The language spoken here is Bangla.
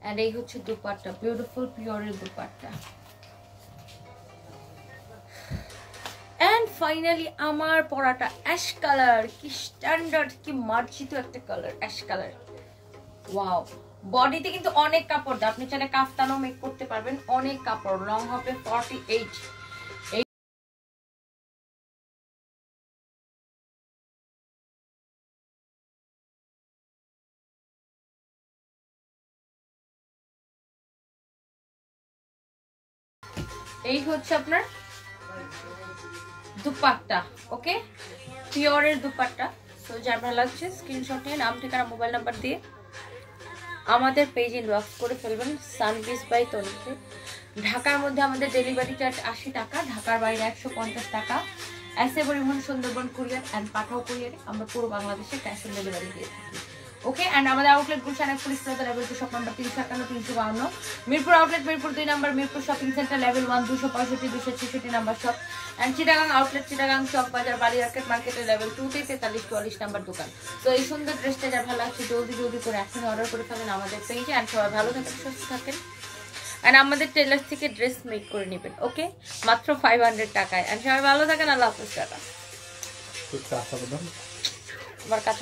এন্ড এই হচ্ছে দুপাট্টা, বিউটিফুল পিওরের দুপাট্টা। এন্ড ফাইনালি আমার পরাটা অ্যাশ কালার, কি স্ট্যান্ডার্ড, কি মার্জিত একটা কালার, অ্যাশ কালার। ওয়াও, বডিতে কিন্তু অনেক কাপড় দেয়, আপনি চাইলে কাফতানও মেক করতে পারবেন, অনেক কাপড়, লং হবে 48। এই হচ্ছে আপনার দুপাট্টা, ওকে, পিওরের দুপাট্টা। সো যার ভালো লাগছে স্ক্রিনশট নিয়ে নাম, ঠিকানা, মোবাইল নাম্বার দিয়ে আমাদের পেজ ইনবক্স করে ফেলবেন। সানবিস বাই তনিতে। ঢাকার মধ্যে আমাদের ডেলিভারি চার্জ 80 টাকা, ঢাকার বাইরে 150 টাকা। এসএ পরিবহন, সুন্দরবন কুরিয়ার অ্যান্ড পাঠাও কুরিয়ারে আমরা পুরো বাংলাদেশে ক্যাশ অন ডেলিভারি দিয়ে থাকি। ওকে, অ্যান্ড আমাদের outlet Gulshan police plaza level 2 shop number 351 352, Mirpur outlet Mirpur 2 number, Mirpur shopping centre level 1 265 266 number shop, and Chittagong outlet Chittagong Chawk Bazar বালিয়ারকেট মার্কেটের লেভেল 2 তে 43 44 নাম্বার দোকান। তো এই সুন্দর ড্রেসটা যার ভালো লাগছে জলদি জলদি করে এখন অর্ডার করে ফেলেন আমাদের পেজে। অ্যান্ড সবাই ভালো থাকেন, সুস্থ থাকেন, অ্যান্ড আমাদের টেলার থেকে ড্রেস মেক করে নেবেন। ওকে, মাত্র 500 টাকায়। অ্যান্ড সবাই ভালো থাকেন, আল্লাহ হাফেজ। টাটা। আমার কাছে